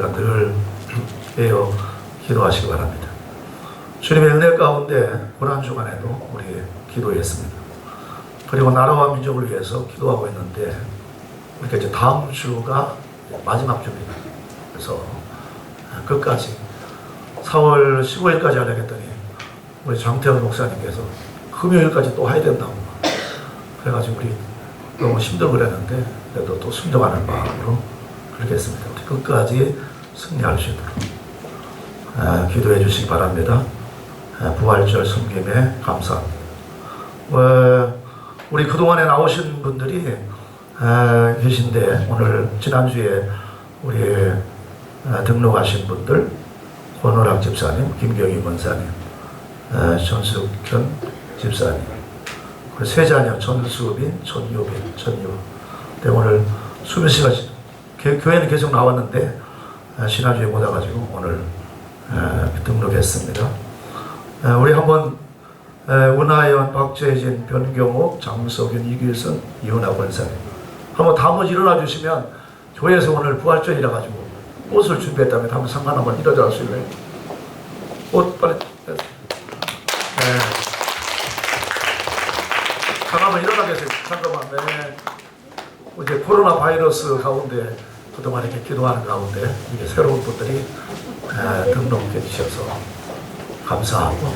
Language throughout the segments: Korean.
우리가 늘 깨어 기도하시기 바랍니다. 주님의 은혜 가운데 고난주간에도 우리 기도했습니다. 그리고 나라와 민족을 위해서 기도하고 있는데 우리가 이제 다음 주가 마지막 주입니다. 그래서 끝까지 4월 15일까지 하려고 했더니 우리 장태현 목사님께서 금요일까지 또 해야 된다고 그래가지고 우리 너무 힘들고 그랬는데 그래도 또 순종하는 마음으로 그렇게 했습니다. 우리 끝까지 승리할 수 있도록 기도해 주시기 바랍니다. 부활절 섬김에 감사합니다. 우리 그동안에 나오신 분들이 계신데 오늘 지난주에 우리 등록하신 분들 권호락 집사님, 김경희 권사님, 전숙현 집사님, 그리고 세 자녀 전수빈, 전유빈, 전유. 오늘 수빈 씨가 교회는 계속 나왔는데 지난주에 못 와가지고 오늘 등록했습니다. 우리 한번 은하연, 박재진, 변경옥, 장석윤, 이길선, 이은하 권사님 한번 다 한번 일어나 주시면 교회에서 오늘 부활절이라 가지고 옷을 준비했다면 한번 상관 한번 일어나 주실래요? 옷 빨리. 잠깐만 일어나 계세요. 잠깐만. 네. 이제 코로나 바이러스 가운데 그동안 이렇게 기도하는 가운데 이게 새로운 분들이 등록해 주셔서 감사하고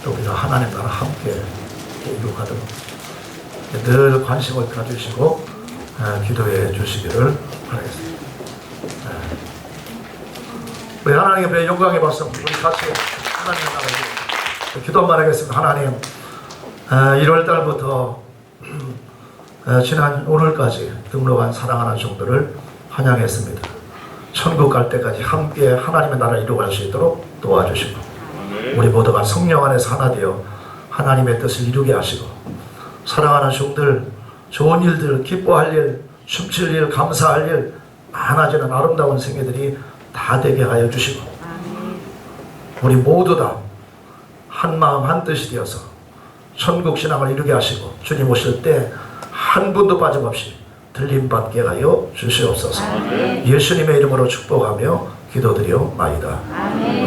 또 우리가 하나님 나라 함께 이룩하도록 늘 관심을 가주시고 기도해 주시기를 바라겠습니다. 우리 하나님의 영광의 박수 우리 같이 하나님 나라에 기도 한번 하겠습니다. 하나님 1월달부터 지난 오늘까지 등록한 사랑하는 종들을 환영했습니다. 천국 갈 때까지 함께 하나님의 나라를 이루어갈 수 있도록 도와주시고 우리 모두가 성령 안에서 하나 되어 하나님의 뜻을 이루게 하시고 사랑하는 종들 좋은 일들, 기뻐할 일, 춤출 일, 감사할 일 많아지는 아름다운 생애들이 다 되게 하여 주시고 우리 모두 다 한마음 한뜻이 되어서 천국 신앙을 이루게 하시고 주님 오실 때 한 분도 빠짐없이 들림받게 하여 주시옵소서. 예수님의 이름으로 축복하며 기도드려옵나이다.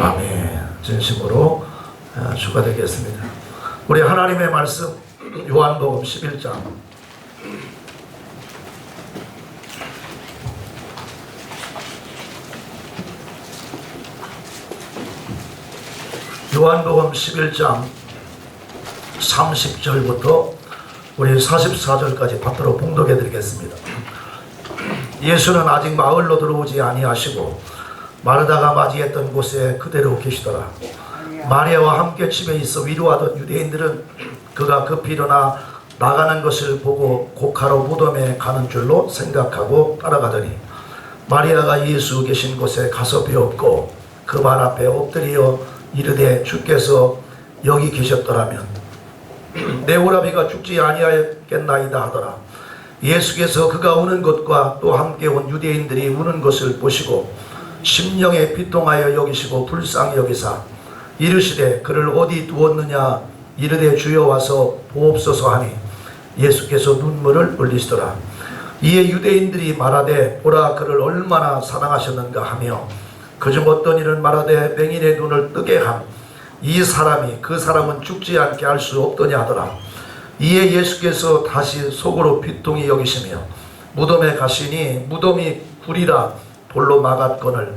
아멘. 진심으로 축하드리겠습니다. 우리 하나님의 말씀 요한복음 11장 요한복음 11장 30절부터 우리 44절까지 받도록 봉독해 드리겠습니다. 예수는 아직 마을로 들어오지 아니하시고 마르다가 맞이했던 곳에 그대로 계시더라. 마리아와 함께 집에 있어 위로하던 유대인들은 그가 급히 일어나 나가는 것을 보고 곡하러 무덤에 가는 줄로 생각하고 따라가더니 마리아가 예수 계신 곳에 가서 배웠고 그 발 앞에 엎드려 이르되 주께서 여기 계셨더라면 내 오라비가 죽지 아니하였겠나이다 하더라. 예수께서 그가 우는 것과 또 함께 온 유대인들이 우는 것을 보시고 심령에 비통하여 여기시고 불쌍히 여기사 이르시되 그를 어디 두었느냐 이르되 주여 와서 보옵소서 하니 예수께서 눈물을 흘리시더라. 이에 유대인들이 말하되 보라 그를 얼마나 사랑하셨는가 하며 그중 어떤 이는 말하되 맹인의 눈을 뜨게 함 이 사람이 그 사람은 죽지 않게 할 수 없더냐 하더라. 이에 예수께서 다시 속으로 비통히 여기시며 무덤에 가시니 무덤이 굴이라 돌로 막았거늘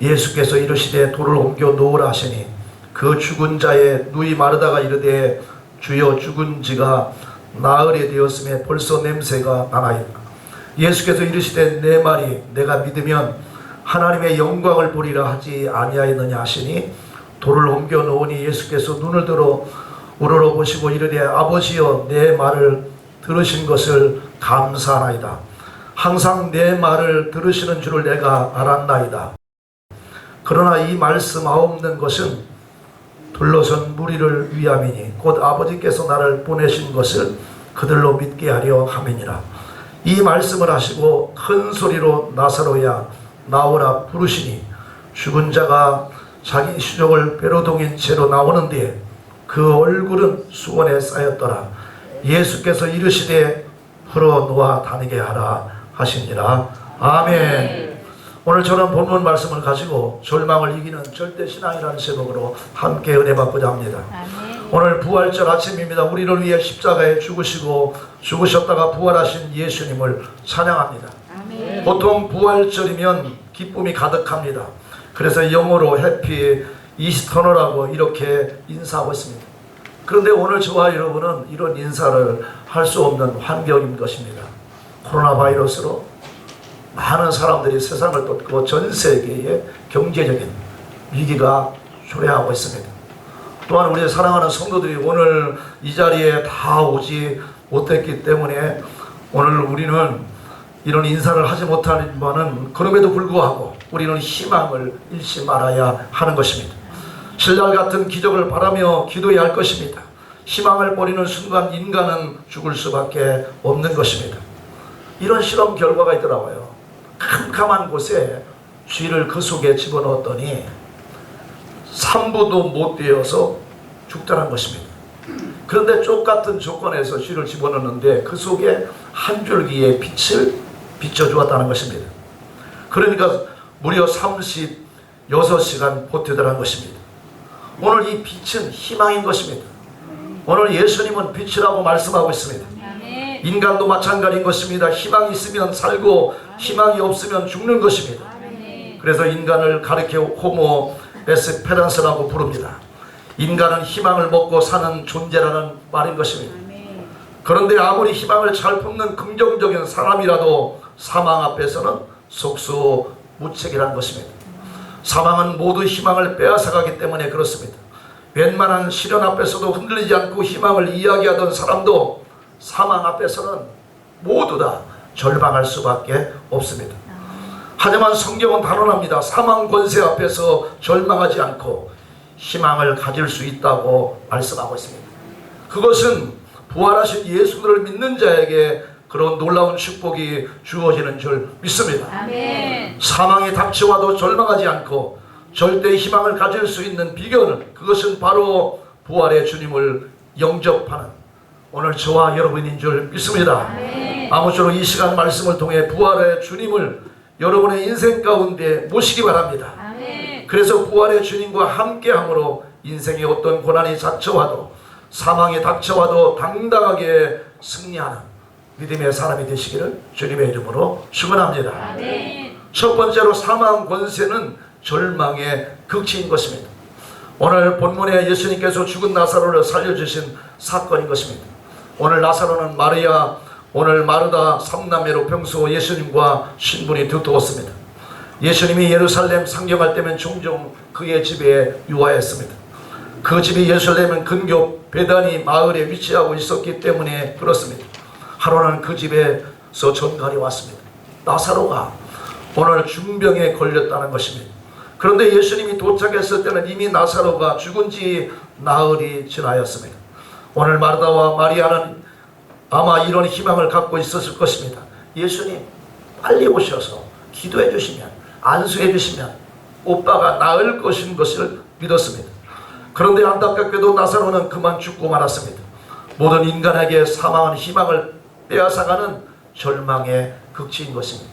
예수께서 이르시되 돌을 옮겨 놓으라 하시니 그 죽은 자의 누이 마르다가 이르되 주여 죽은 지가 나흘이 되었음에 벌써 냄새가 나나이다. 예수께서 이르시되 내 말이 내가 믿으면 하나님의 영광을 보리라 하지 아니하였느냐 하시니 돌을 옮겨 놓으니 예수께서 눈을 들어 우러러 보시고 이르되 아버지여 내 말을 들으신 것을 감사하나이다. 항상 내 말을 들으시는 줄을 내가 알았나이다. 그러나 이 말씀 하옵는 것은 둘러선 무리를 위함이니 곧 아버지께서 나를 보내신 것을 그들로 믿게 하려 함이니라. 이 말씀을 하시고 큰 소리로 나사로야 나오라 부르시니 죽은 자가 자기 수족을 배로동인 채로 나오는데 그 얼굴은 수원에 쌓였더라. 예수께서 이르시되 풀어 놓아 다니게 하라 하시니라. 아멘. 오늘 저는 본문 말씀을 가지고 절망을 이기는 절대신앙이라는 제목으로 함께 은혜 받고자 합니다. 아멘. 오늘 부활절 아침입니다. 우리를 위해 십자가에 죽으시고 죽으셨다가 부활하신 예수님을 찬양합니다. 아멘. 보통 부활절이면 기쁨이 가득합니다. 그래서 영어로 해피 이스터너라고 이렇게 인사하고 있습니다. 그런데 오늘 저와 여러분은 이런 인사를 할 수 없는 환경인 것입니다. 코로나 바이러스로 많은 사람들이 세상을 떴고 전 세계에 경제적인 위기가 초래하고 있습니다. 또한 우리 사랑하는 성도들이 오늘 이 자리에 다 오지 못했기 때문에 오늘 우리는 이런 인사를 하지 못하지만은 그럼에도 불구하고 우리는 희망을 잃지 말아야 하는 것입니다. 신랄 같은 기적을 바라며 기도해야 할 것입니다. 희망을 버리는 순간 인간은 죽을 수밖에 없는 것입니다. 이런 실험 결과가 있더라고요. 캄캄한 곳에 쥐를 그 속에 집어넣었더니 3부도 못 되어서 죽더란 것입니다. 그런데 똑같은 조건에서 쥐를 집어넣는데 그 속에 한 줄기의 빛을 비춰주었다는 것입니다. 그러니까 무려 36시간 버티더란 것입니다. 오늘 이 빛은 희망인 것입니다. 오늘 예수님은 빛이라고 말씀하고 있습니다. 인간도 마찬가지인 것입니다. 희망이 있으면 살고 희망이 없으면 죽는 것입니다. 그래서 인간을 가리켜 호모 에스페란스라고 부릅니다. 인간은 희망을 먹고 사는 존재라는 말인 것입니다. 그런데 아무리 희망을 잘 품는 긍정적인 사람이라도 사망 앞에서는 속수무책이라는 것입니다. 사망은 모두 희망을 빼앗아가기 때문에 그렇습니다. 웬만한 시련 앞에서도 흔들리지 않고 희망을 이야기하던 사람도 사망 앞에서는 모두 다 절망할 수밖에 없습니다. 하지만 성경은 단언합니다. 사망 권세 앞에서 절망하지 않고 희망을 가질 수 있다고 말씀하고 있습니다. 그것은 부활하신 예수를 믿는 자에게 그런 놀라운 축복이 주어지는 줄 믿습니다. 아멘. 사망이 닥쳐와도 절망하지 않고 절대 희망을 가질 수 있는 비결은 그것은 바로 부활의 주님을 영접하는 오늘 저와 여러분인 줄 믿습니다. 아멘. 아무쪼록 이 시간 말씀을 통해 부활의 주님을 여러분의 인생 가운데 모시기 바랍니다. 아멘. 그래서 부활의 주님과 함께함으로 인생의 어떤 고난이 닥쳐와도 사망이 닥쳐와도 당당하게 승리하는 믿음의 사람이 되시기를 주님의 이름으로 축원합니다. 아멘. 첫 번째로 사망 권세는 절망의 극치인 것입니다. 오늘 본문에 예수님께서 죽은 나사로를 살려주신 사건인 것입니다. 오늘 나사로는 마리아, 오늘 마르다 삼남매로 평소 예수님과 신분이 두터웠습니다. 예수님이 예루살렘 상경할 때면 종종 그의 집에 유하였습니다. 그 집이 예루살렘은 근교 베다니 마을에 위치하고 있었기 때문에 그렇습니다. 하루는 그 집에서 전갈이 왔습니다. 나사로가 오늘 중병에 걸렸다는 것입니다. 그런데 예수님이 도착했을 때는 이미 나사로가 죽은 지 나흘이 지나였습니다. 오늘 마르다와 마리아는 아마 이런 희망을 갖고 있었을 것입니다. 예수님 빨리 오셔서 기도해 주시면, 안수해 주시면 오빠가 나을 것인 것을 믿었습니다. 그런데 안타깝게도 나사로는 그만 죽고 말았습니다. 모든 인간에게 사망은 희망을 빼앗아가는 절망의 극치인 것입니다.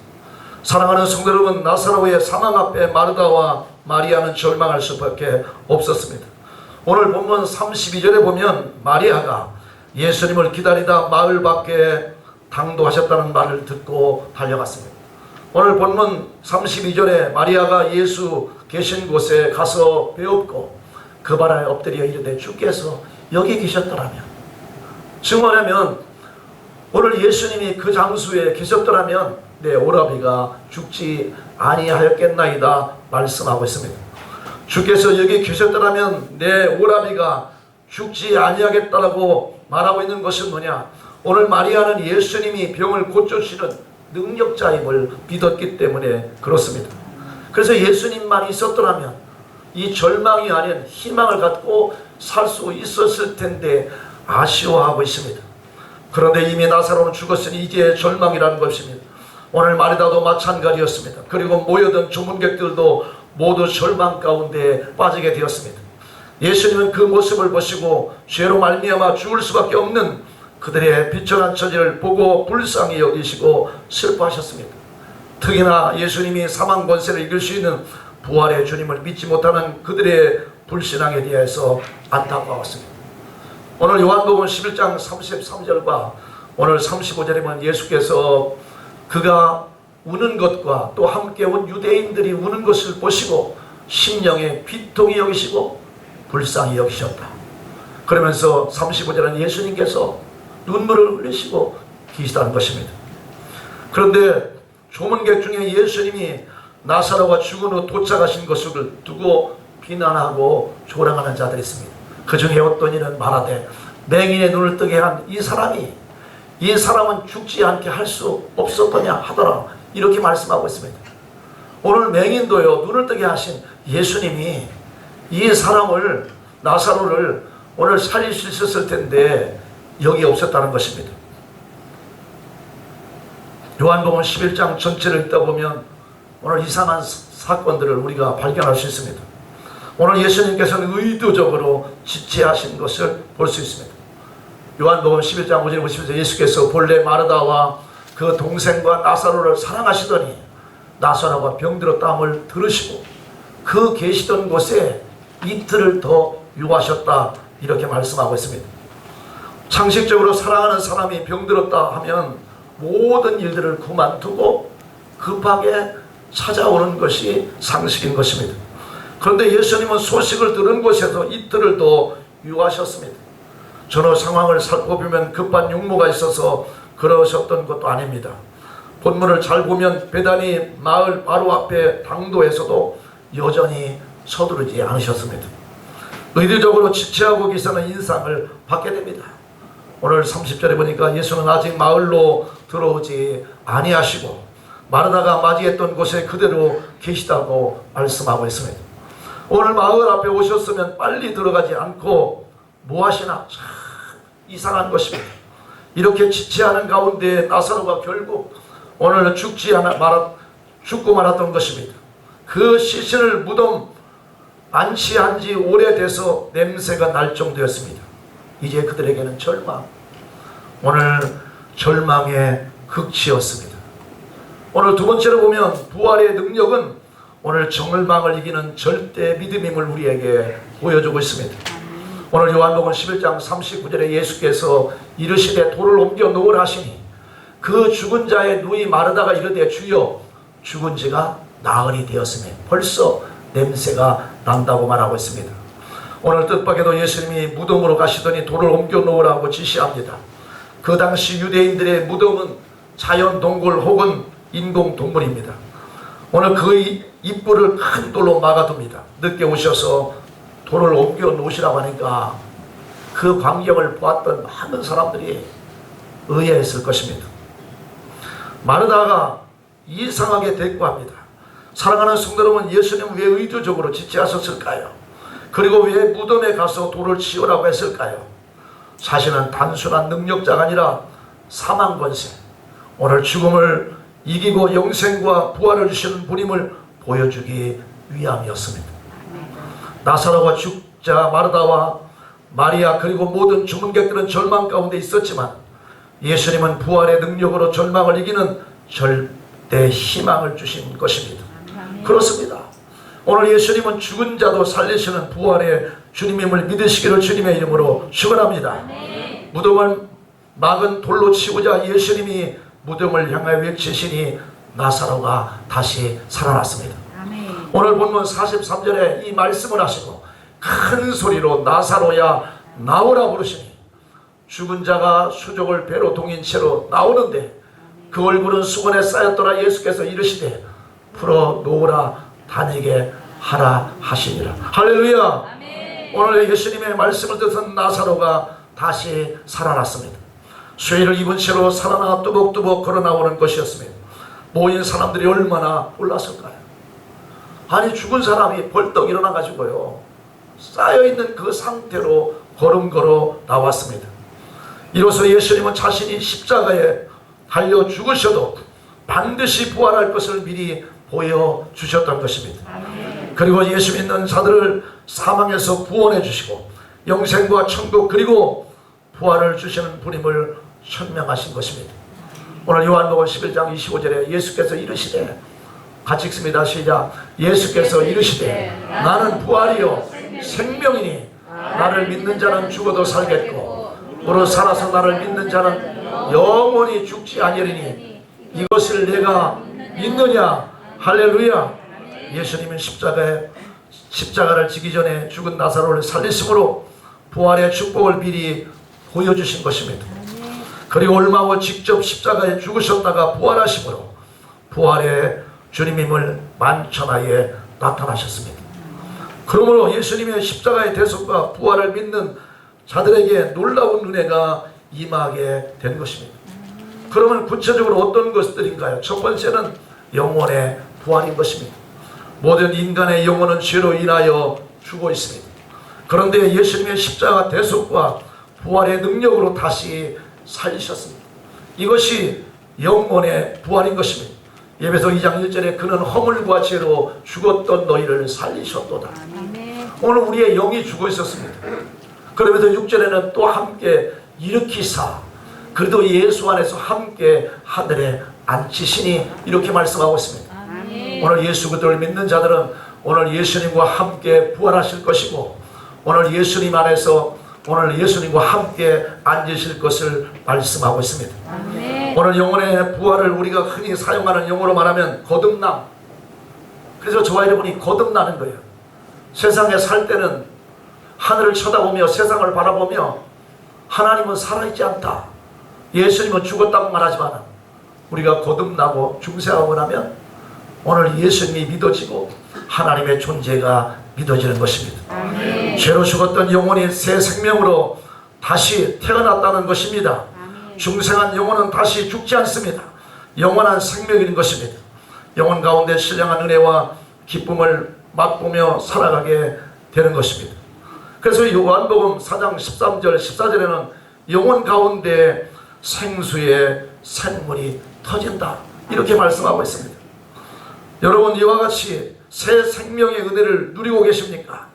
사랑하는 성도 여러분, 나사로의 사망 앞에 마르다와 마리아는 절망할 수밖에 없었습니다. 오늘 본문 32절에 보면 마리아가 예수님을 기다리다 마을 밖에 당도하셨다는 말을 듣고 달려갔습니다. 오늘 본문 32절에 마리아가 예수 계신 곳에 가서 배웠고 그 발 아래 엎드려 이르되 주께서 여기 계셨더라면, 증언하면 오늘 예수님이 그 장소에 계셨더라면 내 오라비가 죽지 아니하였겠나이다 말씀하고 있습니다. 주께서 여기 계셨더라면 내 오라비가 죽지 아니하겠다라고 말하고 있는 것은 뭐냐? 오늘 마리아는 예수님이 병을 고쳐주시는 능력자임을 믿었기 때문에 그렇습니다. 그래서 예수님만 있었더라면 이 절망이 아닌 희망을 갖고 살 수 있었을 텐데 아쉬워하고 있습니다. 그런데 이미 나사로는 죽었으니 이제 절망이라는 것입니다. 오늘 마리다도 마찬가지였습니다. 그리고 모여든 조문객들도 모두 절망 가운데 빠지게 되었습니다. 예수님은 그 모습을 보시고 죄로 말미암아 죽을 수밖에 없는 그들의 비천한 처지를 보고 불쌍히 여기시고 슬퍼하셨습니다. 특히나 예수님이 사망 권세를 이길 수 있는 부활의 주님을 믿지 못하는 그들의 불신앙에 대해서 안타까웠습니다. 오늘 요한복음 11장 33절과 오늘 35절에 보면 예수께서 그가 우는 것과 또 함께 온 유대인들이 우는 것을 보시고 심령에 비통히 여기시고 불쌍히 여기셨다. 그러면서 35절은 예수님께서 눈물을 흘리시고 계시다는 것입니다. 그런데 조문객 중에 예수님이 나사로가 죽은 후 도착하신 것을 두고 비난하고 조롱하는 자들이 있습니다. 그 중에 어떤 이는 말하되 맹인의 눈을 뜨게 한 이 사람은 죽지 않게 할 수 없었더냐 하더라. 이렇게 말씀하고 있습니다. 오늘 맹인도요, 눈을 뜨게 하신 예수님이 이 사람을, 나사로를 오늘 살릴 수 있었을 텐데 여기 없었다는 것입니다. 요한복음 11장 전체를 읽다 보면 오늘 이상한 사건들을 우리가 발견할 수 있습니다. 오늘 예수님께서는 의도적으로 지체하신 것을 볼 수 있습니다. 요한복음 11장 5절에 보시면서 예수께서 본래 마르다와 그 동생과 나사로를 사랑하시더니 나사로가 병들었다함을 들으시고 그 계시던 곳에 이틀을 더 유하셨다, 이렇게 말씀하고 있습니다. 상식적으로 사랑하는 사람이 병들었다 하면 모든 일들을 그만두고 급하게 찾아오는 것이 상식인 것입니다. 그런데 예수님은 소식을 들은 곳에서 이틀을 더 유하셨습니다. 전후 상황을 살펴보면 급한 육모가 있어서 그러셨던 것도 아닙니다. 본문을 잘 보면 베다니 마을 바로 앞에 당도에서도 여전히 서두르지 않으셨습니다. 의도적으로 지체하고 계시는 인상을 받게 됩니다. 오늘 30절에 보니까 예수는 아직 마을로 들어오지 아니하시고 마르다가 맞이했던 곳에 그대로 계시다고 말씀하고 있습니다. 오늘 마을 앞에 오셨으면 빨리 들어가지 않고 뭐 하시나? 참 이상한 것입니다. 이렇게 지체하는 가운데 나사로가 결국 오늘 죽고 말았던 것입니다. 그 시신을 무덤 안치한 지 오래돼서 냄새가 날 정도였습니다. 이제 그들에게는 절망, 오늘 절망의 극치였습니다. 오늘 두 번째로 보면 부활의 능력은 오늘 절망을 이기는 절대 믿음임을 우리에게 보여주고 있습니다. 오늘 요한복음 11장 39절에 예수께서 이르시되 돌을 옮겨 놓으라 하시니 그 죽은 자의 누이 마르다가 이르되 주여 죽은 지가 나흘이 되었으며 벌써 냄새가 난다고 말하고 있습니다. 오늘 뜻밖에도 예수님이 무덤으로 가시더니 돌을 옮겨 놓으라고 지시합니다. 그 당시 유대인들의 무덤은 자연 동굴 혹은 인공 동물입니다. 오늘 그 입구를 큰 돌로 막아둡니다. 늦게 오셔서 돌을 옮겨 놓으시라고 하니까 그 광경을 보았던 많은 사람들이 의아했을 것입니다. 마르다가 이상하게 대꾸합니다. 사랑하는 성도 여러분, 예수님은 왜 의도적으로 지체하셨을까요? 그리고 왜 무덤에 가서 돌을 치우라고 했을까요? 사실은 단순한 능력자가 아니라 사망 권세, 오늘 죽음을 이기고 영생과 부활을 주시는 분임을 보여주기 위함이었습니다. 나사로가 죽자 마르다와 마리아 그리고 모든 주문객들은 절망 가운데 있었지만 예수님은 부활의 능력으로 절망을 이기는 절대 희망을 주신 것입니다. 그렇습니다. 오늘 예수님은 죽은 자도 살리시는 부활의 주님임을 믿으시기를 주님의 이름으로 축원합니다. 무덤을 막은 돌로 치우자 예수님이 무덤을 향하여 외치시니 나사로가 다시 살아났습니다. 오늘 본문 43절에 이 말씀을 하시고 큰 소리로 나사로야 나오라 부르시니 죽은 자가 수족을 배로 동인 채로 나오는데 그 얼굴은 수건에 쌓였더라. 예수께서 이르시되 풀어 놓으라 다니게 하라 하시니라. 할렐루야. 아멘. 오늘 예수님의 말씀을 듣은 나사로가 다시 살아났습니다. 수혜를 입은 채로 살아나 뚜벅뚜벅 걸어 나오는 것이었습니다. 모인 사람들이 얼마나 놀랐을까요? 아니 죽은 사람이 벌떡 일어나 가지고요 쌓여있는 그 상태로 걸음 걸어 나왔습니다. 이로써 예수님은 자신이 십자가에 달려 죽으셔도 반드시 부활할 것을 미리 보여주셨던 것입니다. 그리고 예수 믿는 자들을 사망에서 구원해 주시고 영생과 천국 그리고 부활을 주시는 분임을 설명하신 것입니다. 오늘 요한복음 11장 25절에 예수께서 이르시되, 같이 읽습니다. 시작. 예수께서 이르시되 나는 부활이요 생명이니 나를 믿는 자는 죽어도 살겠고 무릇 살아서 나를 믿는 자는 영원히 죽지 아니하리니 이것을 내가 믿느냐. 할렐루야. 예수님은 십자가를 지기 전에 죽은 나사로를 살리심으로 부활의 축복을 미리 보여주신 것입니다. 그리고 얼마 후 직접 십자가에 죽으셨다가 부활하심으로 부활의 주님임을 만천하에 나타나셨습니다. 그러므로 예수님의 십자가의 대속과 부활을 믿는 자들에게 놀라운 은혜가 임하게 된 것입니다. 그러면 구체적으로 어떤 것들인가요? 첫 번째는 영혼의 부활인 것입니다. 모든 인간의 영혼은 죄로 인하여 죽어 있습니다. 그런데 예수님의 십자가 대속과 부활의 능력으로 다시 살리셨습니다. 이것이 영혼의 부활인 것입니다. 에베소 2장 1절에 그는 허물과 죄로 죽었던 너희를 살리셨도다. 오늘 우리의 영이 죽어 있었습니다. 그러면서 6절에는 또 함께 일으키사 그래도 예수 안에서 함께 하늘에 앉히시니 이렇게 말씀하고 있습니다. 오늘 예수 그리스도를 믿는 자들은 오늘 예수님과 함께 부활하실 것이고 오늘 예수님 안에서 오늘 예수님과 함께 앉으실 것을 말씀하고 있습니다. 오늘 영혼의 부활을 우리가 흔히 사용하는 용어로 말하면 거듭남. 그래서 저와 여러분이 거듭나는 거예요. 세상에 살 때는 하늘을 쳐다보며 세상을 바라보며 하나님은 살아있지 않다, 예수님은 죽었다고 말하지만 우리가 거듭나고 중생하고 나면 오늘 예수님이 믿어지고 하나님의 존재가 믿어지는 것입니다. 죄로 죽었던 영혼이 새 생명으로 다시 태어났다는 것입니다. 중생한 영혼은 다시 죽지 않습니다. 영원한 생명인 것입니다. 영혼 가운데 신령한 은혜와 기쁨을 맛보며 살아가게 되는 것입니다. 그래서 요한복음 4장 13절 14절에는 영혼 가운데 생수의 샘물이 터진다 이렇게 말씀하고 있습니다. 여러분 이와 같이 새 생명의 은혜를 누리고 계십니까?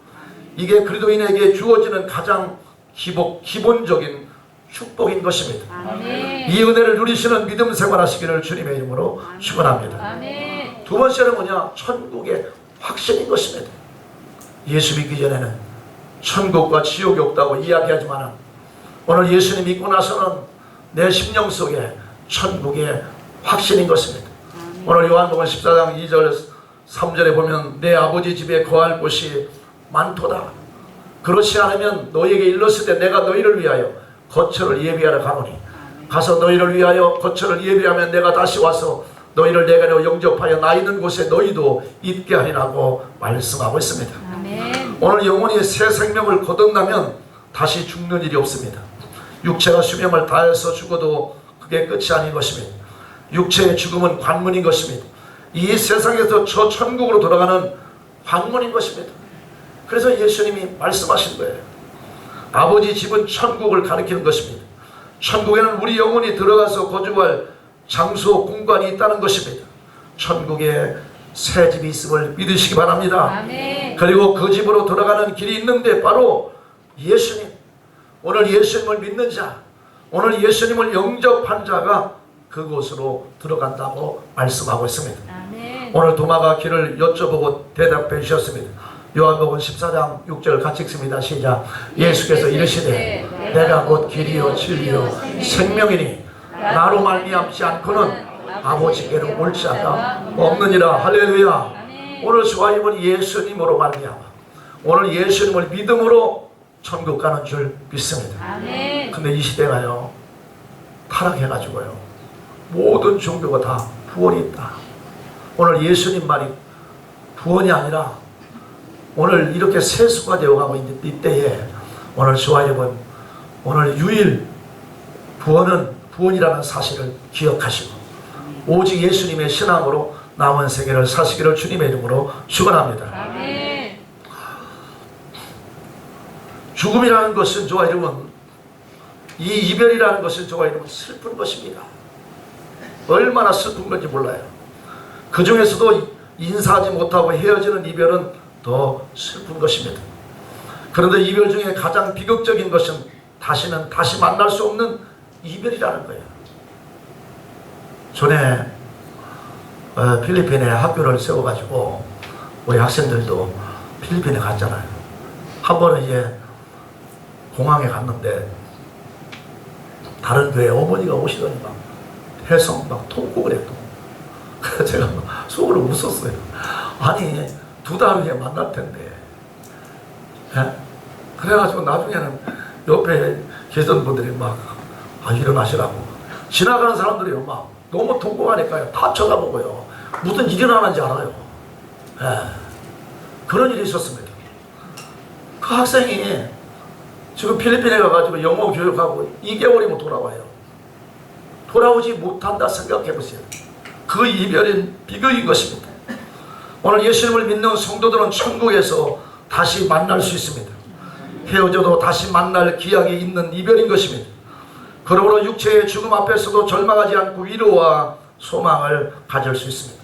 이게 그리스도인에게 주어지는 가장 기본적인 축복인 것입니다. 이 은혜를 누리시는 믿음 생활하시기를 주님의 이름으로 축원합니다. 두 번째는 뭐냐? 천국의 확신인 것입니다. 예수 믿기 전에는 천국과 지옥이 없다고 이야기하지만 오늘 예수님 믿고 나서는 내 심령 속에 천국의 확신인 것입니다. 오늘 요한복음 14장 2절 3절에 보면 내 아버지 집에 거할 곳이 많도다. 그렇지 않으면 너희에게 일렀을 때 내가 너희를 위하여 거처를 예비하러 가노니 가서 너희를 위하여 거처를 예비하면 내가 다시 와서 너희를 내게로 영접하여 나 있는 곳에 너희도 있게 하리라고 말씀하고 있습니다. 오늘 영혼이 새 생명을 거듭나면 다시 죽는 일이 없습니다. 육체가 수명을 다해서 죽어도 그게 끝이 아닌 것입니다. 육체의 죽음은 관문인 것입니다. 이 세상에서 저 천국으로 돌아가는 관문인 것입니다. 그래서 예수님이 말씀하신 거예요. 아버지 집은 천국을 가리키는 것입니다. 천국에는 우리 영혼이 들어가서 거주할 장소, 공간이 있다는 것입니다. 천국에 새 집이 있음을 믿으시기 바랍니다. 그리고 그 집으로 돌아가는 길이 있는데 바로 예수님, 오늘 예수님을 믿는 자, 오늘 예수님을 영접한 자가 그곳으로 들어간다고 말씀하고 있습니다. 오늘 도마가 길을 여쭤보고 대답해 주셨습니다. 요한복음 14장 6절 같이 읽습니다. 시작. 예수께서 이르시되 내가 곧 길이요 진리요 생명이니 나로 말미암지 않고는 아버지께로 올 자가 없느니라. 할렐루야. 오늘 저와 여러분 예수님으로 말미암아 오늘 예수님을 믿음으로 천국 가는 줄 믿습니다. 근데 이 시대가요 타락해가지고요 모든 종교가 다 구원이 있다. 오늘 예수님 말이 구원이 아니라 오늘 이렇게 세수가 되어가고 있는 이때에 오늘 저와 여러분 오늘 유일 구원은 구원이라는 사실을 기억하시고 오직 예수님의 신앙으로 남은 세계를 사시기를 주님의 이름으로 축원합니다. 죽음이라는 것은 저와 여러분 이 이별이라는 것은 저와 여러분 슬픈 것입니다. 얼마나 슬픈 건지 몰라요. 그 중에서도 인사하지 못하고 헤어지는 이별은 더 슬픈 것입니다. 그런데 이별 중에 가장 비극적인 것은 다시 만날 수 없는 이별이라는 거예요. 전에 필리핀에 학교를 세워가지고 우리 학생들도 필리핀에 갔잖아요. 한 번은 이제 공항에 갔는데 다른 교회 어머니가 오시더니 막 해성 막 통곡을 했고 그래서 제가 막 속으로 웃었어요. 아니 2달 후에 만날 텐데. 예? 그래가지고 나중에는 옆에 계던 분들이 막 일어나시라고 지나가는 사람들이요 막 너무 통곡하니까요 다 쳐다보고요 무슨 일이 일어나는지 알아요. 예. 그런 일이 있었습니다. 그 학생이 지금 필리핀에 가가지고 영어 교육하고 2개월이면 돌아와요. 돌아오지 못한다 생각해보세요. 그 이별은 비극인 것입니다. 오늘 예수님을 믿는 성도들은 천국에서 다시 만날 수 있습니다. 헤어져도 다시 만날 기약이 있는 이별인 것입니다. 그러므로 육체의 죽음 앞에서도 절망하지 않고 위로와 소망을 가질 수 있습니다.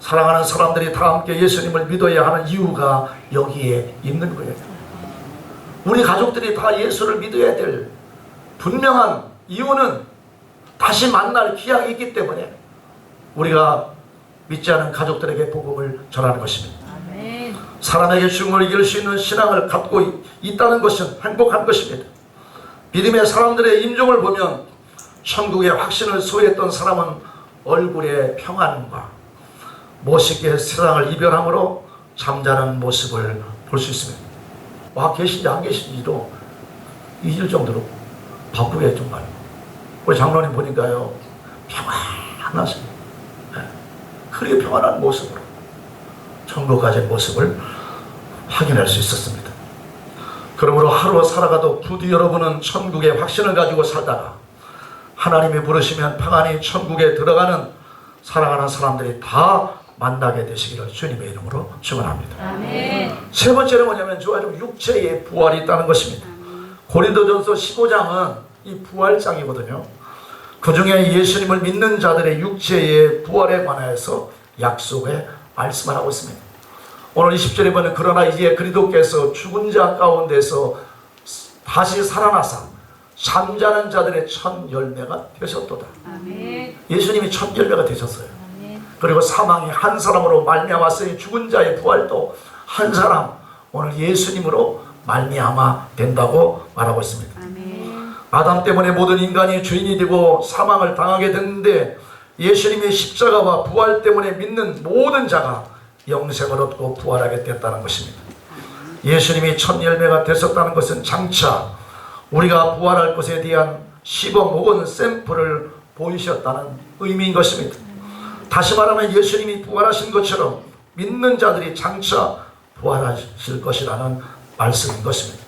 사랑하는 사람들이 다 함께 예수님을 믿어야 하는 이유가 여기에 있는 거예요. 우리 가족들이 다 예수를 믿어야 될 분명한 이유는 다시 만날 기약이 있기 때문에 우리가 믿지 않은 가족들에게 복음을 전하는 것입니다. 아멘. 사람에게 죽음을 이길 수 있는 신앙을 갖고 있다는 것은 행복한 것입니다. 믿음의 사람들의 임종을 보면 천국의 확신을 소유했던 사람은 얼굴의 평안과 멋있게 세상을 이별함으로 잠자는 모습을 볼 수 있습니다. 와 계신지 안 계신지도 잊을 정도로 바쁘게 정말 우리 장로님 보니까요 평안하세요. 그렇게 평안한 모습으로 천국 가진 모습을 확인할 수 있었습니다. 그러므로 하루 살아가도 부디 여러분은 천국의 확신을 가지고 살다가 하나님이 부르시면 평안히 천국에 들어가는 사랑하는 사람들이 다 만나게 되시기를 주님의 이름으로 축원합니다. 아멘. 세 번째는 뭐냐면 좋아요. 육체의 부활이 있다는 것입니다. 고린도전서 15장은 이 부활장이거든요. 그 중에 예수님을 믿는 자들의 육체의 부활에 관하여서 약속의 말씀을 하고 있습니다. 오늘 20절에 보면 그러나 이제 그리스도께서 죽은 자 가운데서 다시 살아나사 잠자는 자들의 첫 열매가 되셨도다. 아멘. 예수님이 첫 열매가 되셨어요. 아멘. 그리고 사망이 한 사람으로 말미암았으니 죽은 자의 부활도 한 사람 오늘 예수님으로 말미암아 된다고 말하고 있습니다. 아멘. 아담 때문에 모든 인간이 죄인이 되고 사망을 당하게 됐는데 예수님의 십자가와 부활 때문에 믿는 모든 자가 영생을 얻고 부활하게 됐다는 것입니다. 예수님이 첫 열매가 되셨다는 것은 장차 우리가 부활할 것에 대한 시범 혹은 샘플을 보이셨다는 의미인 것입니다. 다시 말하면 예수님이 부활하신 것처럼 믿는 자들이 장차 부활하실 것이라는 말씀인 것입니다.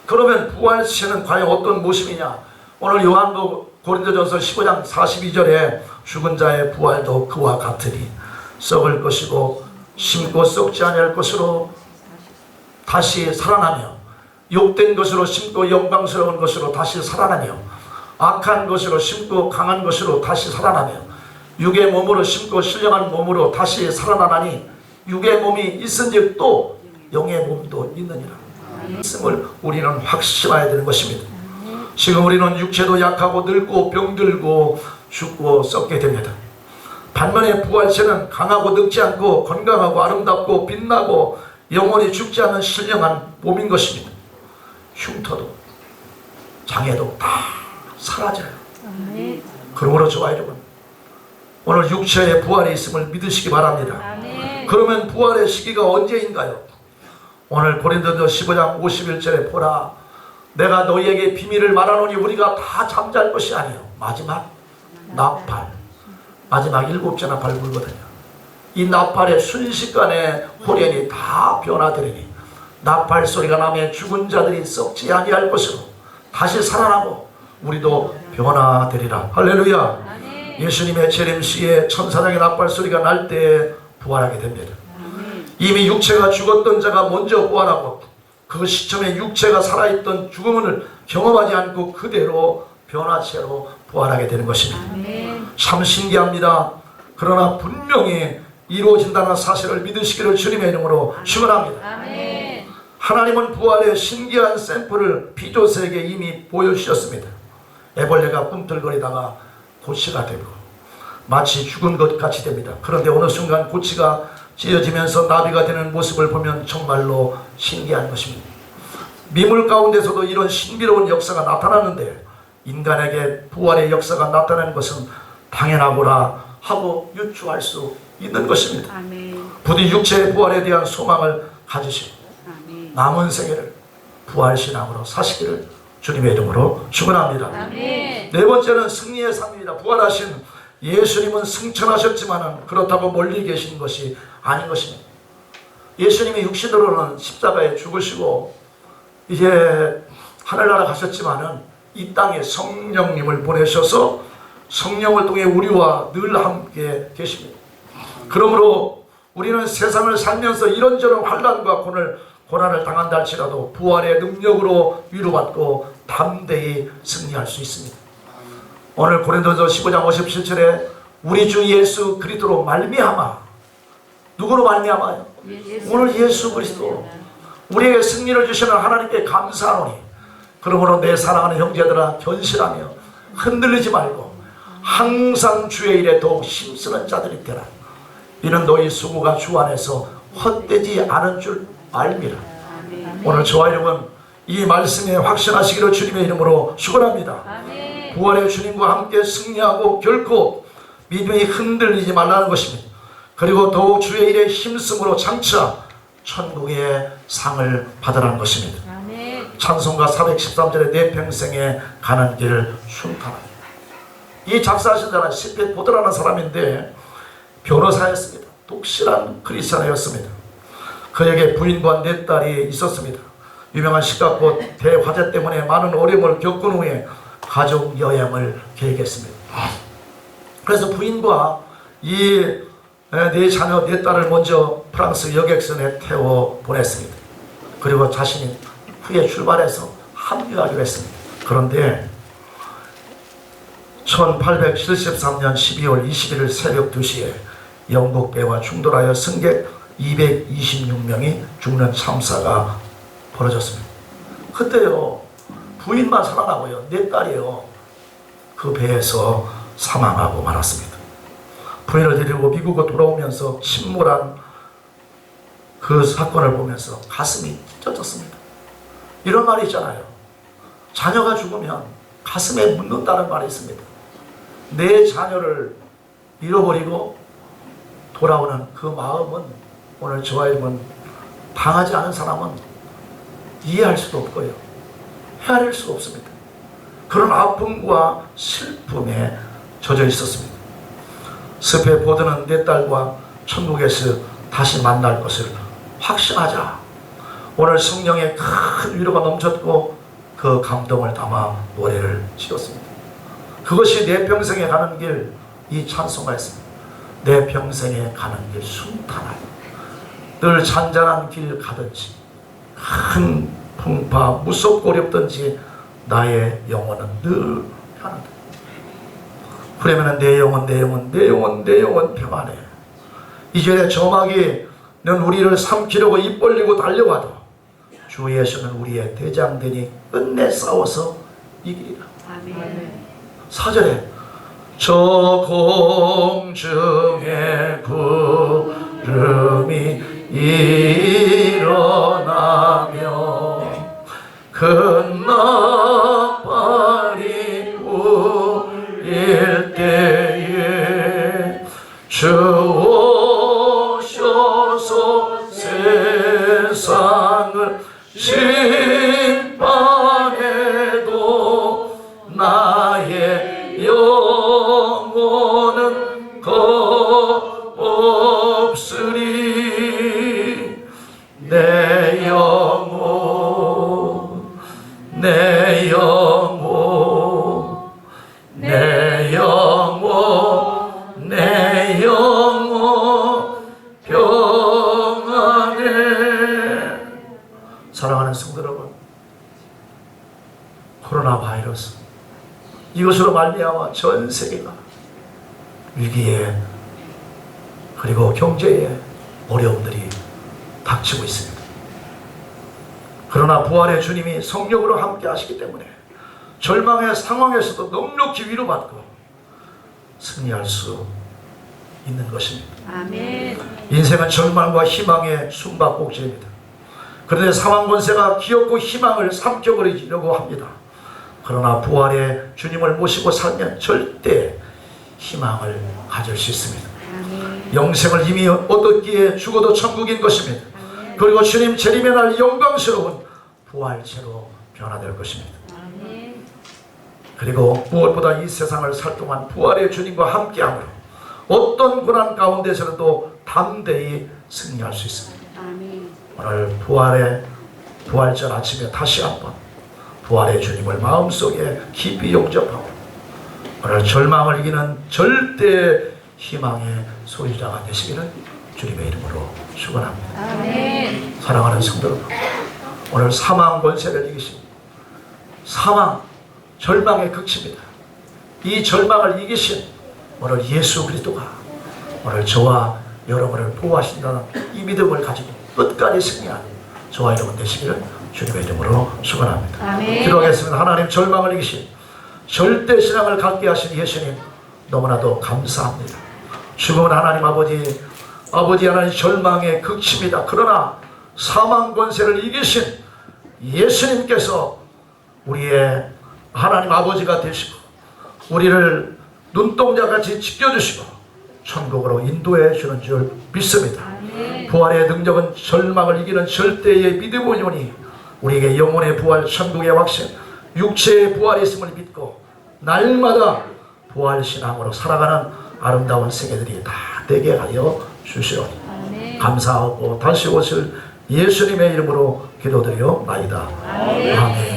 그러면 부활체는 과연 어떤 모습이냐? 오늘 요한도 고린도전서 15장 42절에 죽은 자의 부활도 그와 같으니 썩을 것이고 심고 썩지 아니할 것으로 다시 살아나며 욕된 것으로 심고 영광스러운 것으로 다시 살아나며 악한 것으로 심고 강한 것으로 다시 살아나며 육의 몸으로 심고 신령한 몸으로 다시 살아나나니 육의 몸이 있은즉 또 영의 몸도 있느니라. 말씀을 우리는 확신해야 되는 것입니다. 지금 우리는 육체도 약하고 늙고 병들고 죽고 썩게 됩니다. 반면에 부활체는 강하고 늙지 않고 건강하고 아름답고 빛나고 영원히 죽지 않는 신령한 몸인 것입니다. 흉터도 장애도 다 사라져요. 아멘. 그러므로 저와 여러분 오늘 육체의 부활이 있음을 믿으시기 바랍니다. 아멘. 그러면 부활의 시기가 언제인가요? 오늘 고린도전서 15장 51절에 보라 내가 너희에게 비밀을 말하노니 우리가 다 잠잘 것이 아니요 마지막 나팔 마지막 7째 나팔 불거든요. 이 나팔의 순식간에 호련이 다 변화되리니 나팔 소리가 나면 죽은 자들이 썩지 아니할 것으로 다시 살아나고 우리도 변화되리라. 할렐루야. 아멘. 예수님의 재림 시에 천사장의 나팔 소리가 날 때 부활하게 됩니다. 이미 육체가 죽었던 자가 먼저 부활하고 그 시점에 육체가 살아있던 죽음을 경험하지 않고 그대로 변화체로 부활하게 되는 것입니다. 아멘. 참 신기합니다. 그러나 분명히 이루어진다는 사실을 믿으시기를 주님의 이름으로 축원합니다. 아멘. 하나님은 부활의 신기한 샘플을 피조세에게 이미 보여주셨습니다. 애벌레가 꿈틀거리다가 고치가 되고 마치 죽은 것 같이 됩니다. 그런데 어느 순간 고치가 찢어지면서 나비가 되는 모습을 보면 정말로 신기한 것입니다. 미물 가운데서도 이런 신비로운 역사가 나타나는데 인간에게 부활의 역사가 나타나는 것은 당연하구나 하고 유추할 수 있는 것입니다. 아멘. 부디 육체의 부활에 대한 소망을 가지시고 아멘. 남은 생애를 부활신앙으로 사시기를 주님의 이름으로 축원합니다. 아멘. 네 번째는 승리의 삶입니다. 부활하신 예수님은 승천하셨지만 그렇다고 멀리 계신 것이 아닌 것입니다. 예수님이 육신으로는 십자가에 죽으시고 이제 하늘나라 가셨지만은 이 땅에 성령님을 보내셔서 성령을 통해 우리와 늘 함께 계십니다. 그러므로 우리는 세상을 살면서 이런저런 환난과 고난을 당한다 할지라도 부활의 능력으로 위로받고 담대히 승리할 수 있습니다. 오늘 고린도서 15장 57절에 우리 주 예수 그리스도로 말미암아, 누구로 말미암아요? 오늘 예수 그리스도 우리에게 승리를 주시는 하나님께 감사하노니 그러므로 내 사랑하는 형제들아 견실하며 흔들리지 말고 항상 주의 일에 더욱 힘쓰는 자들이 되라. 이는 너희 수고가 주 안에서 헛되지 않은 줄 알미라. 오늘 저와 여러분 이 말씀에 확신하시기를 주님의 이름으로 축원합니다. 아멘. 부활의 주님과 함께 승리하고 결코 믿음이 흔들리지 말라는 것입니다. 그리고 더욱 주의 일에 힘쓰므로 장차 천국의 상을 받으라는 것입니다. 아멘. 찬송가 413절에 내 평생에 가는 길을 순탄하라. 이 작사하신 자는 시페 보드라는 사람인데 변호사였습니다. 독실한 크리스찬이었습니다. 그에게 부인과 4딸이 있었습니다. 유명한 시각꽃 대화재 때문에 많은 어려움을 겪은 후에 가족 여행을 계획했습니다. 그래서 부인과 이 4자녀 4딸을 먼저 프랑스 여객선에 태워 보냈습니다. 그리고 자신이 후에 출발해서 합류하기로 했습니다. 그런데 1873년 12월 21일 새벽 2시에 영국 배와 충돌하여 승객 226명이 죽는 참사가 벌어졌습니다. 그때요 부인만 살아나고요 4딸이요 그 배에서 사망하고 말았습니다. 부인을 데리고 미국으로 돌아오면서 침몰한 그 사건을 보면서 가슴이 찢어졌습니다. 이런 말이 있잖아요. 자녀가 죽으면 가슴에 묻는다는 말이 있습니다. 내 자녀를 잃어버리고 돌아오는 그 마음은 오늘 저와 여러분 당하지 않은 사람은 이해할 수도 없고요. 헤아릴 수도 없습니다. 그런 아픔과 슬픔에 젖어 있었습니다. 스페 보드는 4딸과 천국에서 다시 만날 것을 확신하자. 오늘 성령의 큰 위로가 넘쳤고 그 감동을 담아 노래를 지었습니다. 그것이 내 평생에 가는 길, 이 찬송가였습니다. 내 평생에 가는 길 순탄하여 늘 잔잔한 길 가든지 큰 풍파 무섭고 어렵든지 나의 영혼은 늘 편하다. 그러면 내 영혼 평안해. 이전에 저마귀는 우리를 삼키려고 입 벌리고 달려와도 주 예수는 우리의 대장되니 끝내 싸워서 이기리라. 아멘. 4절에 저 공중의 구름이 일어나며 큰 나팔이 울릴 때에 주 오셔서 세상을 심판해도 나의 영혼은 겁없으리. 내 영혼 내 영혼 내 영혼 내 영혼 평안해. 사랑하는 성도 여러분, 코로나 바이러스 이것으로 말미암아 전 세계가 위기에 그리고 경제에 어려움들이 닥치고 있습니다. 그러나 부활의 주님이 성령으로 함께 하시기 때문에 절망의 상황에서도 넉넉히 위로받고 승리할 수 있는 것입니다. 아멘. 인생은 절망과 희망의 숨바꼭질입니다. 그런데 사망 권세가 기업고 희망을 삼켜버리려고 합니다. 그러나 부활의 주님을 모시고 살면 절대 희망을 가질 수 있습니다. 아멘. 영생을 이미 얻었기에 죽어도 천국인 것입니다. 그리고 주님 재림의 날 영광스러운 부활체로 변화될 것입니다. 아멘. 그리고 무엇보다 이 세상을 살 동안 부활의 주님과 함께함으로 어떤 고난 가운데서도 담대히 승리할 수 있습니다. 아멘. 오늘 부활절 아침에 다시 한번 부활의 주님을 마음속에 깊이 영접하고 오늘 절망을 이기는 절대 희망의 소유자가 되시기를 주님의 이름으로 축원합니다. 아멘. 사랑하는 성도 여러분, 오늘 사망 권세를 이기신 사망, 절망의 극치입니다. 이 절망을 이기신 오늘 예수 그리스도가 오늘 저와 여러분을 보호하신다는 이 믿음을 가지고 끝까지 승리하는 저와 여러분 되시기를 주님의 이름으로 축원합니다. 아멘. 기도하겠습니다. 하나님, 절망을 이기신 절대 신앙을 갖게 하신 예수님 너무나도 감사합니다. 죽음은 하나님 아버지 하나님 절망의 극치입니다. 그러나 사망 권세를 이기신 예수님께서 우리의 하나님 아버지가 되시고 우리를 눈동자같이 지켜주시고 천국으로 인도해 주는 줄 믿습니다. 아멘. 부활의 능력은 절망을 이기는 절대의 믿음이오니 우리에게 영혼의 부활, 천국의 확신, 육체의 부활이 있음을 믿고 날마다 부활신앙으로 살아가는 아름다운 세계들이 다 되게 하여 주시오니 아멘. 감사하고 다시 오실 예수님의 이름으로 기도드려 나이다. 아멘. 아멘.